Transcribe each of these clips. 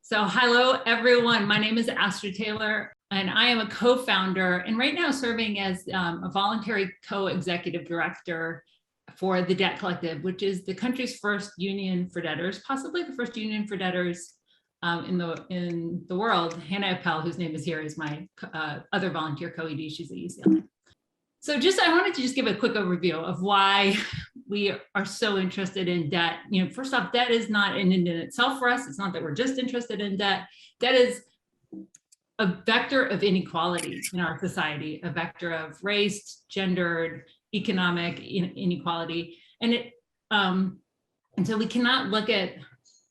So hello, everyone. My name is Astrid Taylor, and I am a co-founder and right now serving as a voluntary co-executive director for the Debt Collective, which is the country's first union for debtors, possibly the first union for debtors in the world. Hannah Appel, whose name is here, is my other volunteer co-ED. She's at UCLA. So I wanted to just give a quick overview of why we are so interested in debt. First off, debt is not an end in itself for us. It's not that we're just interested in debt. Debt is a vector of inequality in our society, a vector of race, gendered, economic inequality. And so we cannot look at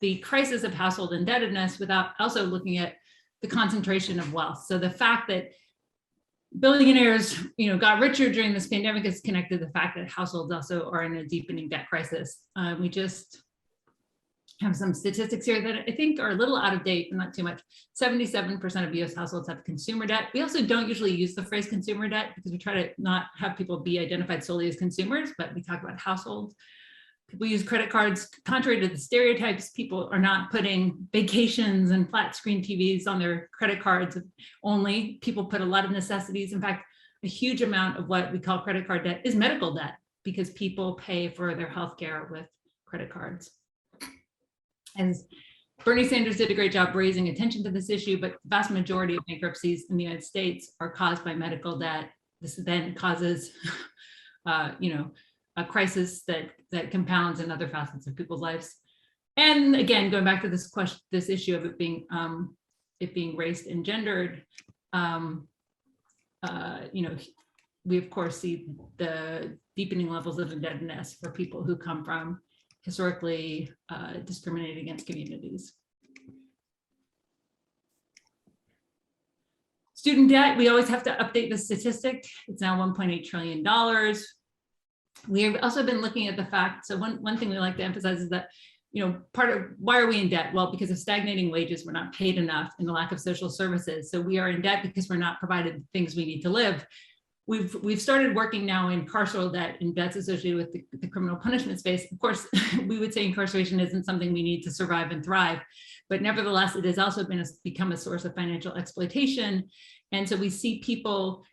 the crisis of household indebtedness without also looking at the concentration of wealth. So the fact that billionaires, got richer during this pandemic is connected to the fact that households also are in a deepening debt crisis. We just have some statistics here that I think are a little out of date, but not too much. 77% of US households have consumer debt. We also don't usually use the phrase consumer debt because we try to not have people be identified solely as consumers, but we talk about households. People use credit cards. Contrary to the stereotypes, people are not putting vacations and flat screen TVs on their credit cards only. People put a lot of necessities. In fact, a huge amount of what we call credit card debt is medical debt because people pay for their healthcare with credit cards. And Bernie Sanders did a great job raising attention to this issue, but the vast majority of bankruptcies in the United States are caused by medical debt. This then causes, a crisis that compounds in other facets of people's lives. And again, going back to this issue of it being race and gendered, we of course see the deepening levels of indebtedness for people who come from historically discriminated against communities. Student debt, we always have to update the statistic. It's now $1.8 trillion. We have also been looking at the fact, so one thing we like to emphasize is that, part of why are we in debt? Well, because of stagnating wages, we're not paid enough and the lack of social services. So we are in debt because we're not provided the things we need to live. We've started working now in carceral debt and debts associated with the criminal punishment space. Of course, we would say incarceration isn't something we need to survive and thrive, but nevertheless, it has also become a source of financial exploitation. And so we see people,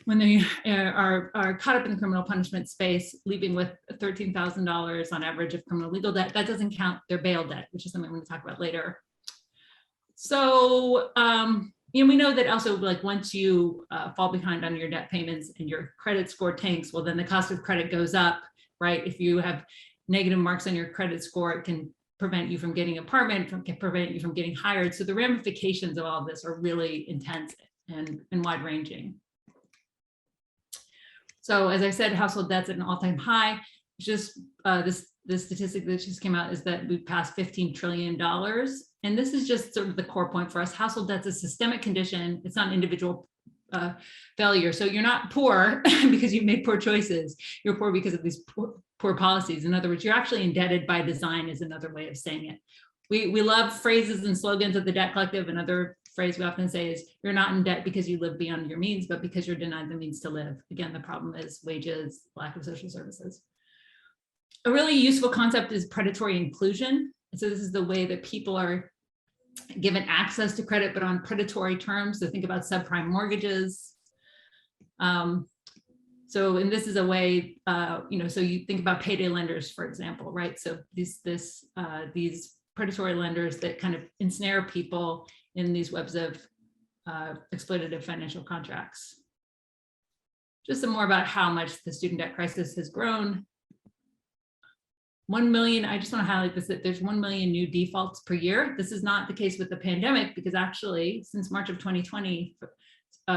when they are caught up in the criminal punishment space, leaving with $13,000 on average of criminal legal debt. That doesn't count their bail debt, which is something we're going to talk about later. So, we know that also, like, once you fall behind on your debt payments and your credit score tanks, well, then the cost of credit goes up, right? If you have negative marks on your credit score, it can prevent you from getting an apartment, can prevent you from getting hired. So the ramifications of all of this are really intense and wide ranging. So as I said, household debt's at an all-time high. Just the statistic that just came out is that we've passed $15 trillion. And this is just sort of the core point for us. Household debt's a systemic condition. It's not an individual failure. So you're not poor because you made poor choices. You're poor because of these poor policies. In other words, you're actually indebted by design is another way of saying it. We love phrases and slogans of the Debt Collective. Another phrase we often say is, you're not in debt because you live beyond your means, but because you're denied the means to live. Again, the problem is wages, lack of social services. A really useful concept is predatory inclusion. And so this is the way that people are given access to credit, but on predatory terms. So think about subprime mortgages. And this is a way, so you think about payday lenders, for example, right? So these predatory lenders that kind of ensnare people in these webs of exploitative financial contracts. Just some more about how much the student debt crisis has grown. 1 million, I just want to highlight this, that there's 1 million new defaults per year. This is not the case with the pandemic because actually since March of 2020,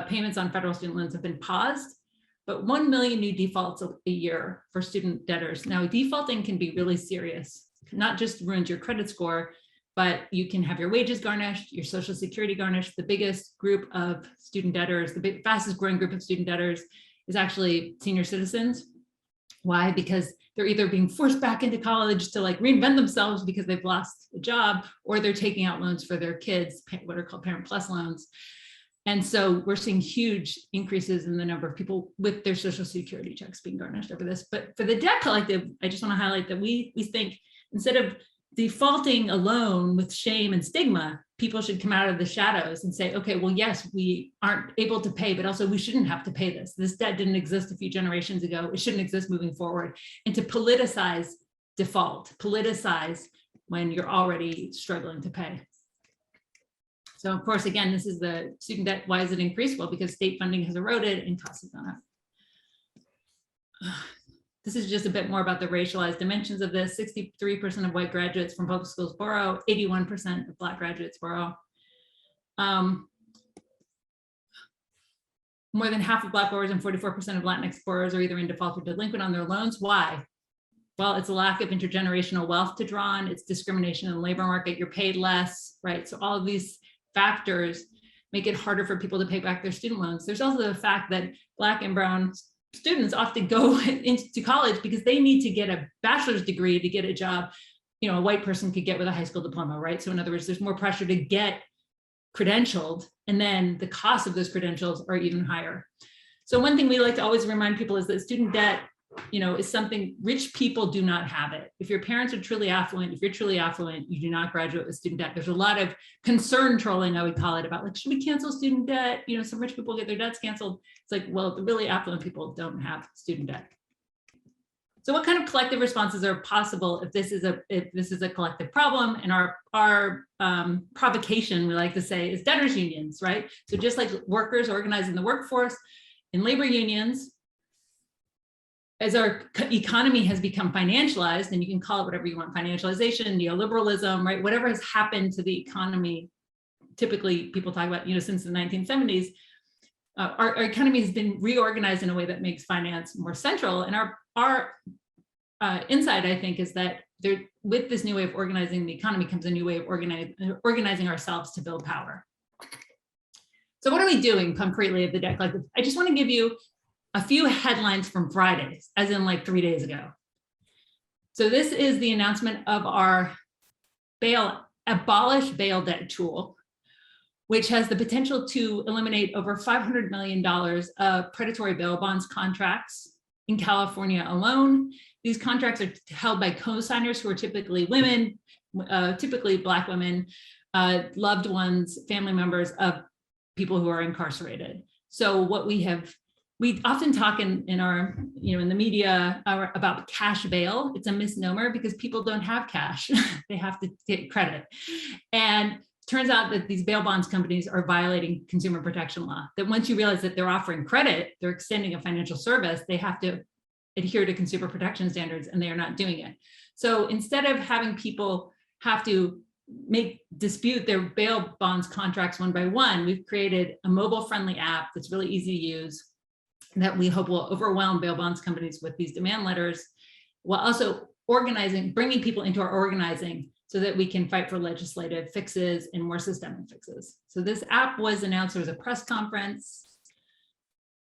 payments on federal student loans have been paused, but 1 million new defaults a year for student debtors. Now, defaulting can be really serious, not just ruins your credit score, but you can have your wages garnished, your Social Security garnished. The biggest group of student debtors, the fastest growing group of student debtors is actually senior citizens. Why? Because they're either being forced back into college to like reinvent themselves because they've lost a job, or they're taking out loans for their kids, what are called Parent Plus loans. And so we're seeing huge increases in the number of people with their Social Security checks being garnished over this. But for the Debt Collective, I just want to highlight that we think instead of defaulting alone with shame and stigma, people should come out of the shadows and say, okay, well, yes, we aren't able to pay, but also we shouldn't have to pay this. This debt didn't exist a few generations ago. It shouldn't exist moving forward. And to politicize default, politicize when you're already struggling to pay. So of course, again, this is the student debt. Why has it increased? Well, because state funding has eroded and costs have gone up. This is just a bit more about the racialized dimensions of this. 63% of white graduates from public schools borrow, 81% of Black graduates borrow. More than half of Black borrowers and 44% of Latinx borrowers are either in default or delinquent on their loans. Why? Well, it's a lack of intergenerational wealth to draw on. It's discrimination in the labor market. You're paid less, right? So all of these factors make it harder for people to pay back their student loans. There's also the fact that Black and brown students often go into college because they need to get a bachelor's degree to get a job, you know, a white person could get with a high school diploma, right? So in other words, there's more pressure to get credentialed, and then the cost of those credentials are even higher. So one thing we like to always remind people is that student debt, you know, is something rich people do not have it. If your parents are truly affluent, if you're truly affluent, you do not graduate with student debt. There's a lot of concern trolling, I would call it, about like, should we cancel student debt? You know, some rich people get their debts canceled. It's like, well, the really affluent people don't have student debt. So what kind of collective responses are possible if this is a collective problem? And our provocation, we like to say, is debtors unions, right? So just like workers organized in the workforce, in labor unions, as our economy has become financialized, and you can call it whatever you want, financialization, neoliberalism, right? Whatever has happened to the economy, typically people talk about, you know, since the 1970s, our economy has been reorganized in a way that makes finance more central. And our insight, I think, is that there, with this new way of organizing the economy comes a new way of organizing ourselves to build power. So what are we doing concretely at the Debt Collective? I just want to give you a few headlines from Fridays, as in like 3 days ago. So this is the announcement of our abolish bail debt tool, which has the potential to eliminate over $500 million of predatory bail bonds contracts in California alone. These contracts are held by co-signers who are typically women, typically Black women, loved ones, family members of people who are incarcerated. So what we often talk in our, you know, in the media about cash bail. It's a misnomer because people don't have cash. They have to get credit. And turns out that these bail bonds companies are violating consumer protection law. That once you realize that they're offering credit, they're extending a financial service, they have to adhere to consumer protection standards, and they are not doing it. So instead of having people have to dispute their bail bonds contracts one by one, we've created a mobile-friendly app that's really easy to use, that we hope will overwhelm bail bonds companies with these demand letters, while also bringing people into our organizing so that we can fight for legislative fixes and more systemic fixes. So this app was announced, there was a press conference.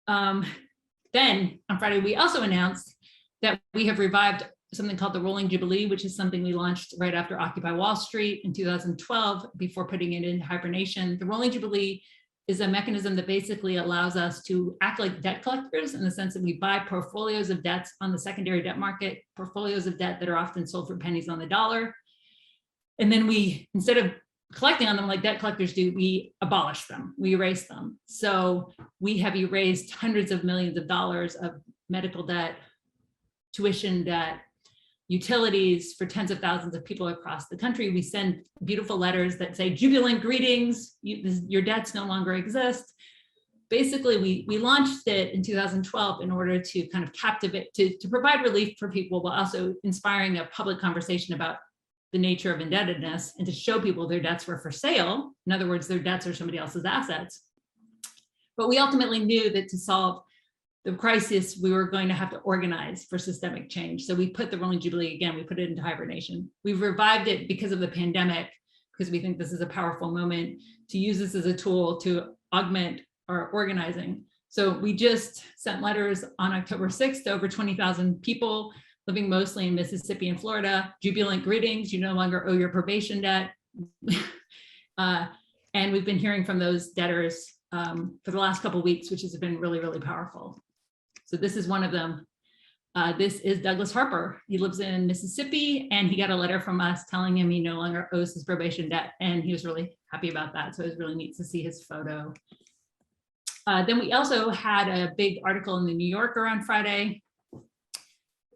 Then on Friday, we also announced that we have revived something called the Rolling Jubilee, which is something we launched right after Occupy Wall Street in 2012, before putting it into hibernation. The Rolling Jubilee is a mechanism that basically allows us to act like debt collectors, in the sense that we buy portfolios of debts on the secondary debt market, portfolios of debt that are often sold for pennies on the dollar. And then we, instead of collecting on them like debt collectors do, we abolish them, we erase them. So we have erased hundreds of millions of dollars of medical debt, tuition debt, utilities for tens of thousands of people across the country. We send beautiful letters that say, jubilant greetings, your debts no longer exist. Basically, we launched it in 2012 in order to kind of captivate, to provide relief for people, while also inspiring a public conversation about the nature of indebtedness, and to show people their debts were for sale. In other words, their debts are somebody else's assets. But we ultimately knew that to solve the crisis, we were going to have to organize for systemic change. So we put the Rolling Jubilee, again, we put it into hibernation. We've revived it because of the pandemic, because we think this is a powerful moment to use this as a tool to augment our organizing. So we just sent letters on October 6th to over 20,000 people living mostly in Mississippi and Florida. Jubilant greetings, you no longer owe your probation debt. And we've been hearing from those debtors for the last couple of weeks, which has been really, really powerful. So this is one of them. This is Douglas Harper. He lives in Mississippi, and he got a letter from us telling him he no longer owes his probation debt, and he was really happy about that. So it was really neat to see his photo. Then we also had a big article in the New Yorker on Friday,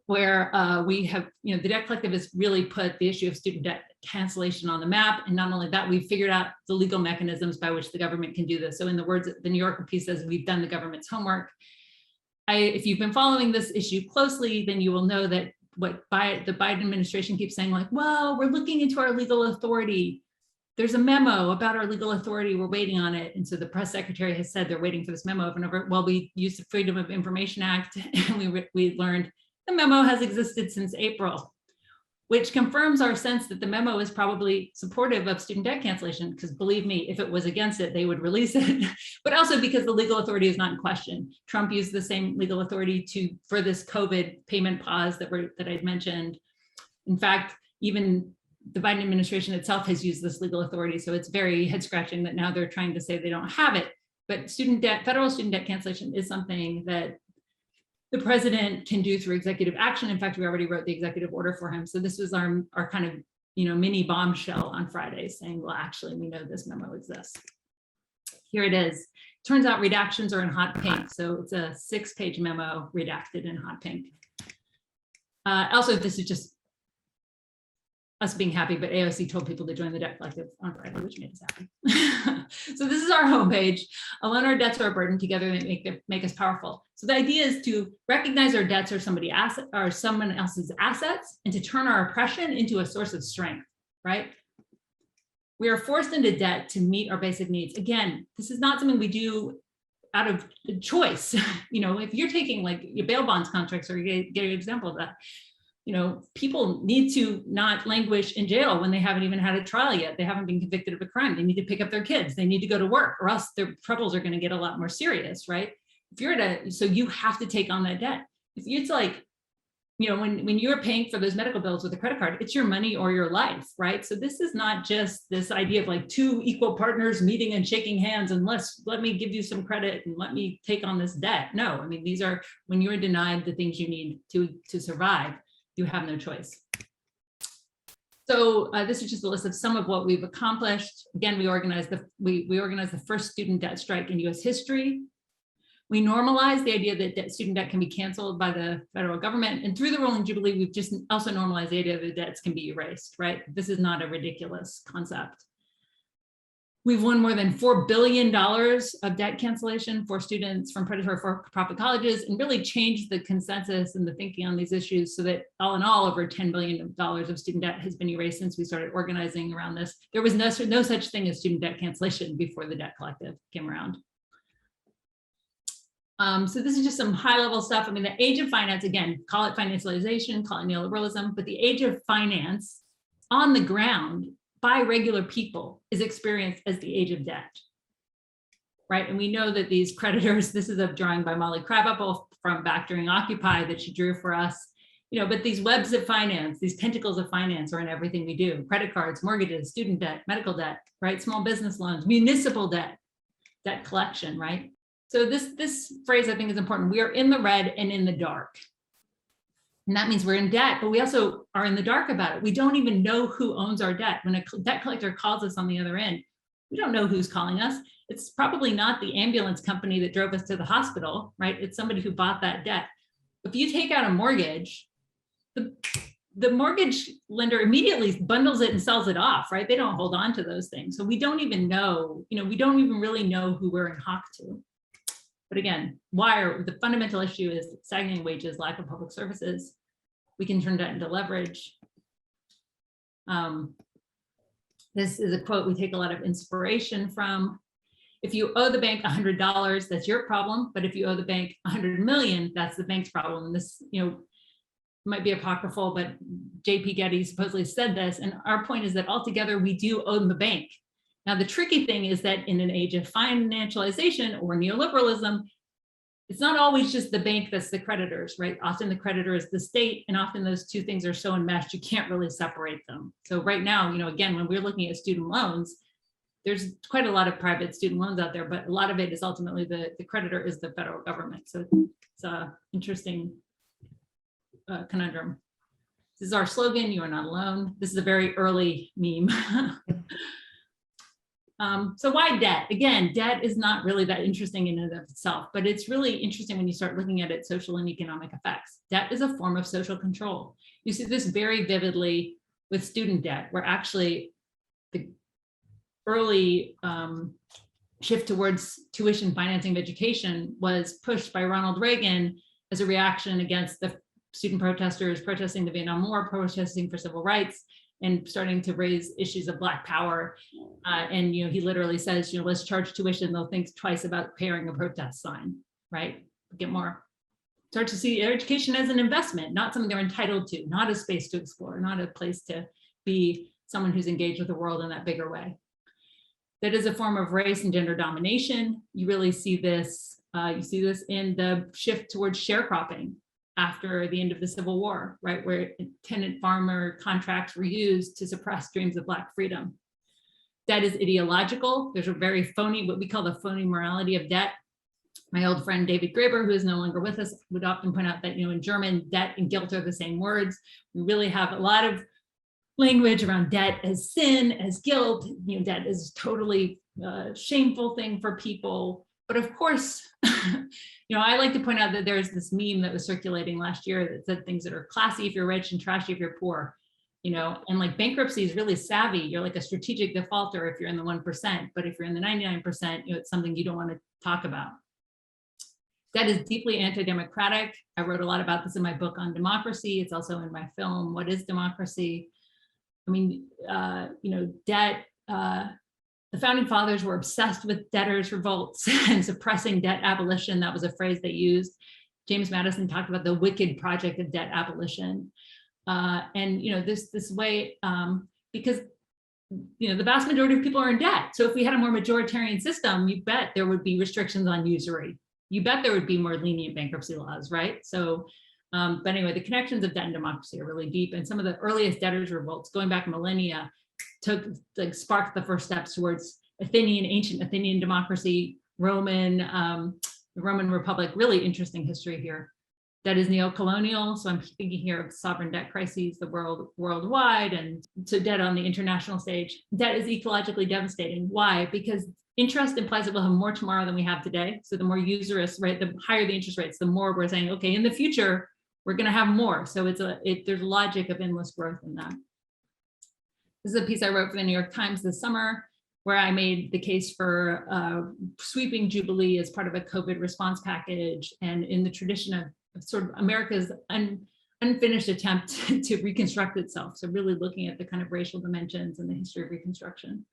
where we have, the Debt Collective has really put the issue of student debt cancellation on the map. And not only that, we've figured out the legal mechanisms by which the government can do this. So in the words, the New Yorker piece says, we've done the government's homework. If you've been following this issue closely, then you will know that the Biden administration keeps saying, like, well, we're looking into our legal authority. There's a memo about our legal authority. We're waiting on it. And so the press secretary has said they're waiting for this memo. Well, we used the Freedom of Information Act, and we learned the memo has existed since April, which confirms our sense that the memo is probably supportive of student debt cancellation, because believe me, if it was against it, they would release it, but also because the legal authority is not in question. Trump used the same legal authority for this COVID payment pause that I'd mentioned. In fact, even the Biden administration itself has used this legal authority. So it's very head scratching that now they're trying to say they don't have it. But federal student debt cancellation is something that the president can do through executive action. In fact, we already wrote the executive order for him. So this was our kind of, mini bombshell on Friday saying, well, actually, we know this memo exists. Here it is. Turns out redactions are in hot pink. So it's a 6-page memo redacted in hot pink. Also, this is just us being happy, but AOC told people to join the Debt Collective on Friday, which made us happy. So this is our homepage. Alone our debts are a burden, together they make us powerful. So the idea is to recognize our debts are someone else's assets, and to turn our oppression into a source of strength, right? We are forced into debt to meet our basic needs. Again, this is not something we do out of choice. If you're taking like your bail bonds contracts, or you get an example of that, people need to not languish in jail when they haven't even had a trial yet. They haven't been convicted of a crime. They need to pick up their kids. They need to go to work, or else their troubles are going to get a lot more serious, right? So you have to take on that debt. It's like, when you're paying for those medical bills with a credit card, it's your money or your life, right? So this is not just this idea of like two equal partners meeting and shaking hands and let me give you some credit and let me take on this debt. No, I mean, these are when you're denied the things you need to survive. You have no choice. So this is just a list of some of what we've accomplished. Again, we organized the first student debt strike in US history. We normalized the idea that student debt can be canceled by the federal government. And through the Rolling Jubilee, we've just also normalized the idea that debts can be erased, right? This is not a ridiculous concept. We've won more than $4 billion of debt cancellation for students from predatory for-profit colleges, and really changed the consensus and the thinking on these issues, so that all in all, over $10 billion of student debt has been erased since we started organizing around this. There was no such thing as student debt cancellation before the Debt Collective came around. So this is just some high level stuff. I mean, the age of finance, again, call it financialization, call it neoliberalism, but the age of finance on the ground by regular people is experienced as the age of debt, right? And we know that these creditors, this is a drawing by Molly Crabapple from back during Occupy that she drew for us, but these webs of finance, these tentacles of finance are in everything we do: credit cards, mortgages, student debt, medical debt, right? Small business loans, municipal debt, debt collection, right? So this phrase I think is important. We are in the red and in the dark. And that means we're in debt, but we also are in the dark about it. We don't even know who owns our debt. When a debt collector calls us on the other end, we don't know who's calling us. It's probably not the ambulance company that drove us to the hospital, right? It's somebody who bought that debt. If you take out a mortgage, the mortgage lender immediately bundles it and sells it off, right? They don't hold on to those things. So we don't even know, we don't even really know who we're in hock to. But again, the fundamental issue is staggering wages, lack of public services. We can turn debt into leverage. This is a quote we take a lot of inspiration from. If you owe the bank $100, that's your problem. But if you owe the bank 100 million, that's the bank's problem. And this, might be apocryphal, but J.P. Getty supposedly said this. And our point is that altogether we do own the bank. Now, the tricky thing is that in an age of financialization or neoliberalism, it's not always just the bank that's the creditors, right? Often the creditor is the state, and often those two things are so enmeshed, you can't really separate them. So right now, again, when we're looking at student loans, there's quite a lot of private student loans out there, but a lot of it is ultimately the creditor is the federal government. So it's interesting conundrum. This is our slogan, you are not alone. This is a very early meme. So why debt? Again, debt is not really that interesting in and of itself, but it's really interesting when you start looking at its social and economic effects. Debt is a form of social control. You see this very vividly with student debt, where actually the early shift towards tuition financing of education was pushed by Ronald Reagan as a reaction against the student protesters protesting the Vietnam War, protesting for civil rights, and starting to raise issues of Black power. And he literally says, let's charge tuition. They'll think twice about pairing a protest sign, right? Get more. Start to see education as an investment, not something they're entitled to, not a space to explore, not a place to be someone who's engaged with the world in that bigger way. That is a form of race and gender domination. You really see this. You see this in the shift towards sharecropping after the end of the Civil War, right, where tenant farmer contracts were used to suppress dreams of Black freedom. Debt is ideological. There's a very phony, what we call the phony morality of debt. My old friend David Graeber, who is no longer with us, would often point out that in German, debt and guilt are the same words. We really have a lot of language around debt as sin, as guilt. Debt is totally shameful thing for people. But of course, I like to point out that there's this meme that was circulating last year that said things that are classy if you're rich and trashy if you're poor, and like bankruptcy is really savvy. You're like a strategic defaulter if you're in the 1%, but if you're in the 99%, it's something you don't want to talk about. Debt is deeply anti-democratic. I wrote a lot about this in my book on democracy. It's also in my film, What is Democracy? Debt, the founding fathers were obsessed with debtors' revolts and suppressing debt abolition. That was a phrase they used. James Madison talked about the wicked project of debt abolition. This way, because the vast majority of people are in debt. So if we had a more majoritarian system, you bet there would be restrictions on usury. You bet there would be more lenient bankruptcy laws, right? So, but anyway, the connections of debt and democracy are really deep. And some of the earliest debtors' revolts, going back millennia, sparked the first steps towards ancient Athenian democracy, the Roman Republic. Really interesting history here. Debt is neo-colonial, so I'm thinking here of sovereign debt crises, the worldwide, and so debt on the international stage. Debt is ecologically devastating. Why? Because interest implies that we'll have more tomorrow than we have today. So the more usurious, right, the higher the interest rates, the more we're saying, okay, in the future, we're going to have more. So there's logic of endless growth in that. This is a piece I wrote for the New York Times this summer, where I made the case for sweeping Jubilee as part of a COVID response package, and in the tradition of sort of America's unfinished attempt to reconstruct itself. So really looking at the kind of racial dimensions and the history of Reconstruction.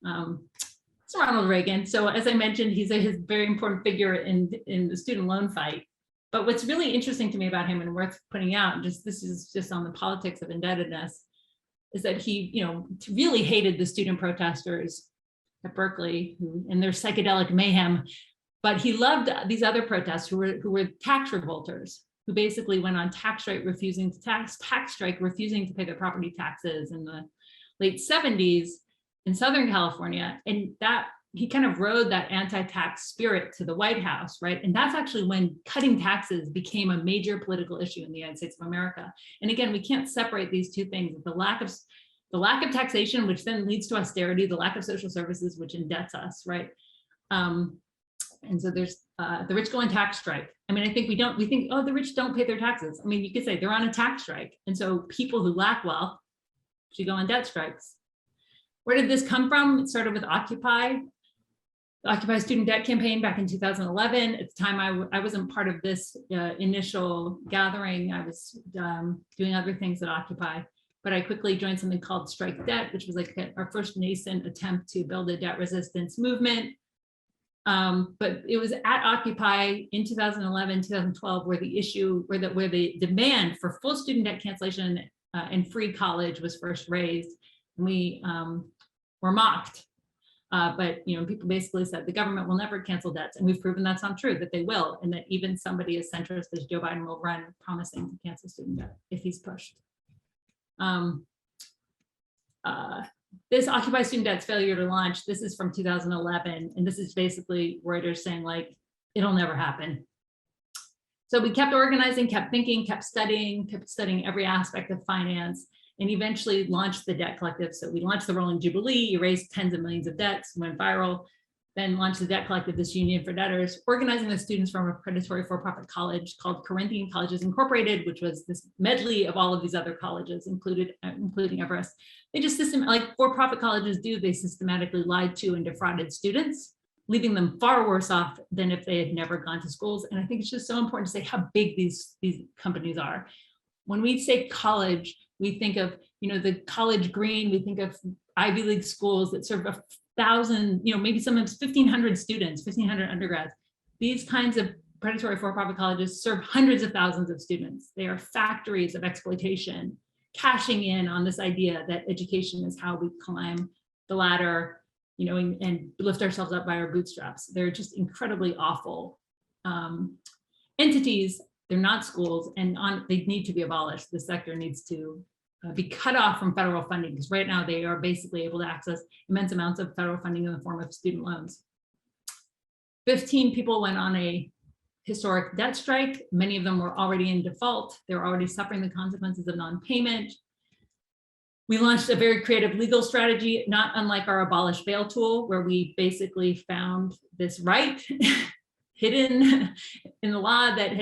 It's Ronald Reagan. So as I mentioned, he's a very important figure in the student loan fight. But what's really interesting to me about him and worth putting out, this is just on the politics of indebtedness, is that he, really hated the student protesters at Berkeley and their psychedelic mayhem, but he loved these other protests who were tax revolters, who basically went on tax strike, refusing to pay their property taxes in the late 70s in Southern California, and that he kind of rode that anti-tax spirit to the White House, right? And that's actually when cutting taxes became a major political issue in the United States of America. And again, we can't separate these two things: the lack of taxation, which then leads to austerity, the lack of social services, which indebts us, right? And so there's the rich go on tax strike. I think we think, oh, the rich don't pay their taxes. You could say they're on a tax strike. And so people who lack wealth should go on debt strikes. Where did this come from? It started with Occupy. The Occupy student debt campaign back in 2011. At the time, I wasn't part of this initial gathering. I was doing other things at Occupy, but I quickly joined something called Strike Debt, which was like our first nascent attempt to build a debt resistance movement. But it was at Occupy in 2011, 2012, where the demand for full student debt cancellation and free college was first raised. And we were mocked. But people basically said the government will never cancel debts, and we've proven that's not true, that they will, and that even somebody as centrist as Joe Biden will run promising to cancel student debt if he's pushed. This Occupy student debt's failure to launch, this is from 2011, and this is basically Reuters saying, like, it'll never happen. So we kept organizing, kept thinking, kept studying every aspect of finance, and eventually launched the Debt Collective. So we launched the Rolling Jubilee, erased tens of millions of debts, went viral, then launched the Debt Collective, this union for debtors, organizing the students from a predatory for-profit college called Corinthian Colleges Incorporated, which was this medley of all of these other colleges, including Everest. They just like for-profit colleges do, they systematically lied to and defrauded students, leaving them far worse off than if they had never gone to schools. And I think it's just so important to say how big these companies are. When we say college, we think of, the college green, we think of Ivy League schools that serve 1,000, maybe sometimes 1,500 students, 1,500 undergrads. These kinds of predatory for-profit colleges serve hundreds of thousands of students. They are factories of exploitation, cashing in on this idea that education is how we climb the ladder, and lift ourselves up by our bootstraps. They're just incredibly awful entities. They're not schools, and they need to be abolished. The sector needs to be cut off from federal funding, because right now they are basically able to access immense amounts of federal funding in the form of student loans. 15 people went on a historic debt strike. Many of them were already in default. They were already suffering the consequences of non-payment. We launched a very creative legal strategy, not unlike our abolish bail tool, where we basically found this right hidden in the law that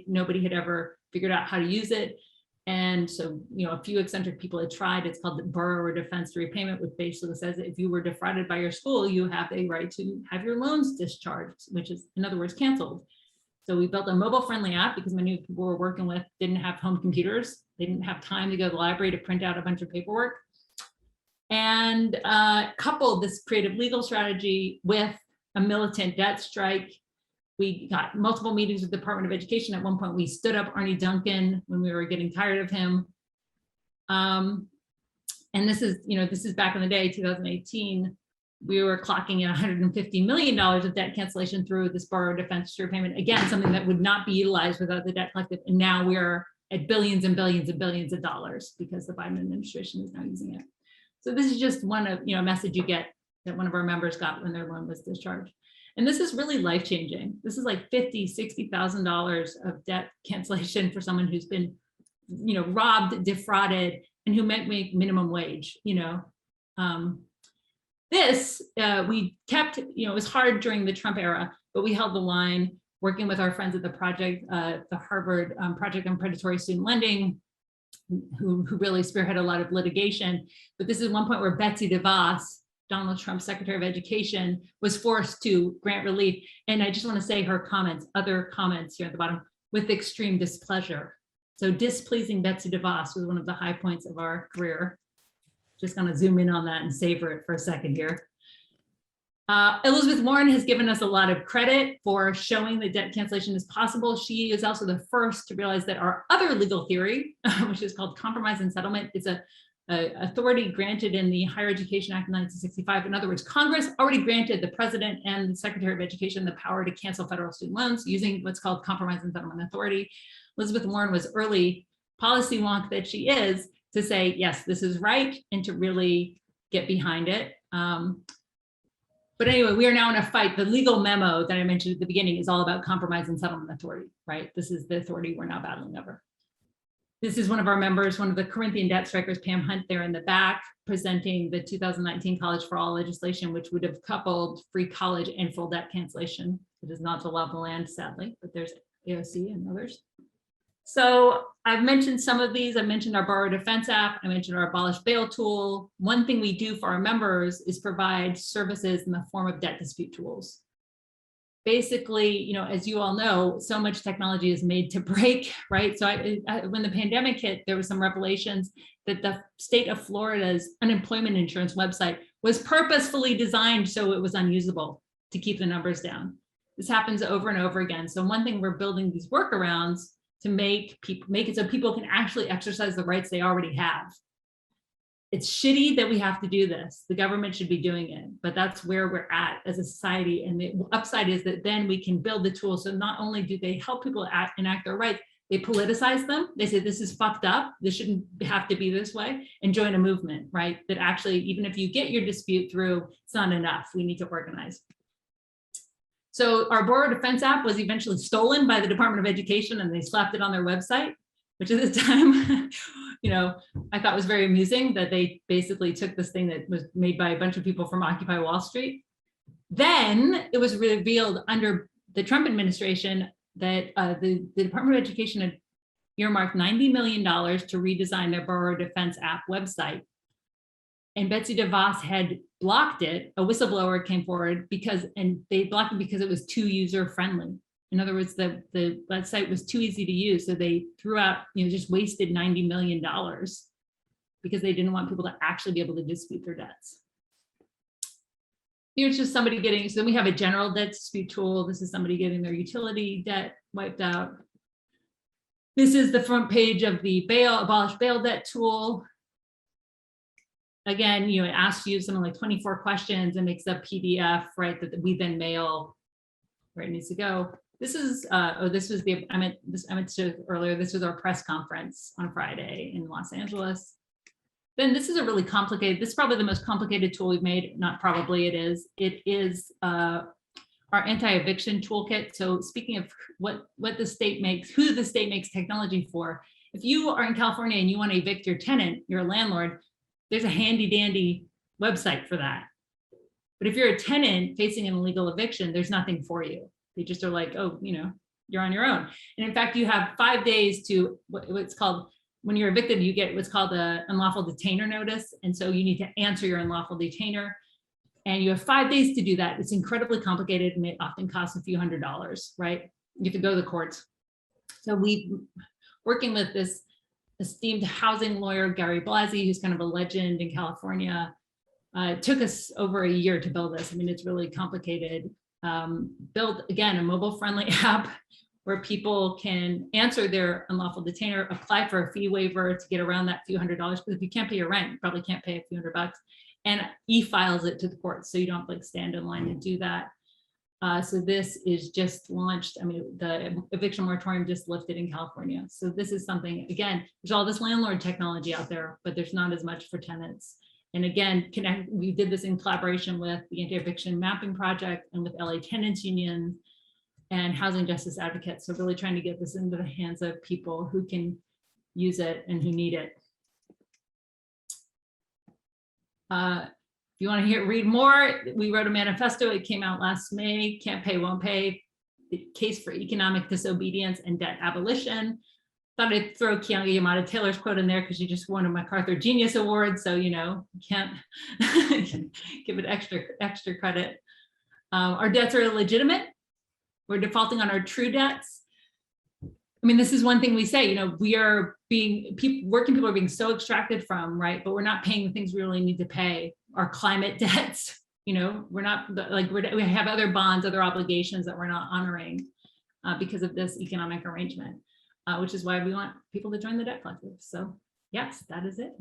nobody had ever figured out how to use it. And so, a few eccentric people had tried. It's called the borrower defense to repayment, which basically says that if you were defrauded by your school, you have a right to have your loans discharged, which is, in other words, canceled. So we built a mobile-friendly app because many people we're working with didn't have home computers. They didn't have time to go to the library to print out a bunch of paperwork. And coupled this creative legal strategy with a militant debt strike. We got multiple meetings with the Department of Education. At one point, we stood up Arne Duncan when we were getting tired of him. And this is back in the day, 2018. We were clocking in $150 million of debt cancellation through this borrower defense to repayment. Again, something that would not be utilized without the Debt Collective. And now we're at billions and billions and billions of dollars because the Biden administration is now using it. So this is just one of, a message you get that one of our members got when their loan was discharged. And this is really life-changing. This is like $50,000, $60,000 of debt cancellation for someone who's been, robbed, defrauded, and who might make minimum wage, we kept, it was hard during the Trump era, but we held the line working with our friends at the project, the Harvard Project on Predatory Student Lending, who really spearheaded a lot of litigation. But this is one point where Betsy DeVos, Donald Trump's Secretary of Education, was forced to grant relief. And I just want to say her comments, other comments here at the bottom, with extreme displeasure. So displeasing Betsy DeVos was one of the high points of our career. Just gonna zoom in on that and savor it for a second here. Elizabeth Warren has given us a lot of credit for showing that debt cancellation is possible. She is also the first to realize that our other legal theory, which is called compromise and settlement, is a authority granted in the Higher Education Act of 1965. In other words, Congress already granted the president and the Secretary of Education the power to cancel federal student loans using what's called compromise and settlement authority. Elizabeth Warren was early policy wonk that she is to say, yes, this is right, and to really get behind it. But anyway, we are now in a fight. The legal memo that I mentioned at the beginning is all about compromise and settlement authority, right? This is the authority we're now battling over. This is one of our members, one of the Corinthian debt strikers, Pam Hunt, there in the back, presenting the 2019 College for All legislation, which would have coupled free college and full debt cancellation. It is not the law of the land, sadly, but there's AOC and others. So I've mentioned some of these. I mentioned our borrower defense app. I mentioned our abolish bail tool. One thing we do for our members is provide services in the form of debt dispute tools. Basically, as you all know, so much technology is made to break, right? So when the pandemic hit, there was some revelations that the state of Florida's unemployment insurance website was purposefully designed so it was unusable to keep the numbers down. This happens over and over again. So one thing we're building these workarounds to make it so people can actually exercise the rights they already have. It's shitty that we have to do this. The government should be doing it, but that's where we're at as a society. And the upside is that then we can build the tools. So not only do they help people enact their rights, they politicize them. They say, this is fucked up. This shouldn't have to be this way, and join a movement, right? That actually, even if you get your dispute through, it's not enough. We need to organize. So our borrower defense app was eventually stolen by the Department of Education, and they slapped it on their website, which at the time, you know, I thought was very amusing that they basically took this thing that was made by a bunch of people from Occupy Wall Street. Then it was revealed under the Trump administration that the Department of Education had earmarked $90 million to redesign their borrower defense app website. And Betsy DeVos had blocked it. A whistleblower came forward and they blocked it because it was too user friendly. In other words, the website was too easy to use. So they threw out, just wasted $90 million because they didn't want people to actually be able to dispute their debts. Here's just somebody getting, so then we have a general debt dispute tool. This is somebody getting their utility debt wiped out. This is the front page of the abolish bail debt tool. Again, it asks you something like 24 questions and makes a PDF, right, that we then mail where it needs to go. This is, this was I meant to earlier, this was our press conference on Friday in Los Angeles. Then this is a really complicated, this is probably the most complicated tool we've made, not probably, it is. It is our anti-eviction toolkit. So speaking of what the state makes, who the state makes technology for, if you are in California and you want to evict your tenant, you're a landlord, there's a handy dandy website for that. But if you're a tenant facing an illegal eviction, there's nothing for you. They just are like, oh, you're on your own. And in fact, you have 5 days to what's called, when you're evicted, you get what's called an unlawful detainer notice. And so you need to answer your unlawful detainer. And you have 5 days to do that. It's incredibly complicated and it often costs a few $100s, right? You have to go to the courts. So working with this esteemed housing lawyer, Gary Blasi, who's kind of a legend in California. It took us over a year to build this. I mean, it's really complicated. Build, again, a mobile-friendly app where people can answer their unlawful detainer, apply for a fee waiver to get around that few $100s, because if you can't pay your rent, you probably can't pay a few $100, and e-files it to the court, so you don't like stand in line to do that. So this is just launched. I mean, the eviction moratorium just lifted in California. So this is something, again, there's all this landlord technology out there, but there's not as much for tenants. And again, we did this in collaboration with the Anti-Eviction Mapping Project and with LA Tenants Union and Housing Justice Advocates. So really trying to get this into the hands of people who can use it and who need it. If you want to read more, we wrote a manifesto. It came out last May. Can't pay, won't pay. The case for economic disobedience and debt abolition. Thought I'd throw Keeanga-Yamahtta Taylor's quote in there because she just won a MacArthur Genius Award. So, can't give it extra credit. Our debts are illegitimate. We're defaulting on our true debts. I mean, this is one thing we say, we are working people are being so extracted from, right? But we're not paying the things we really need to pay. Our climate debts, we're not like, we have other bonds, other obligations that we're not honoring because of this economic arrangement, which is why we want people to join the debt collective. So yes, that is it.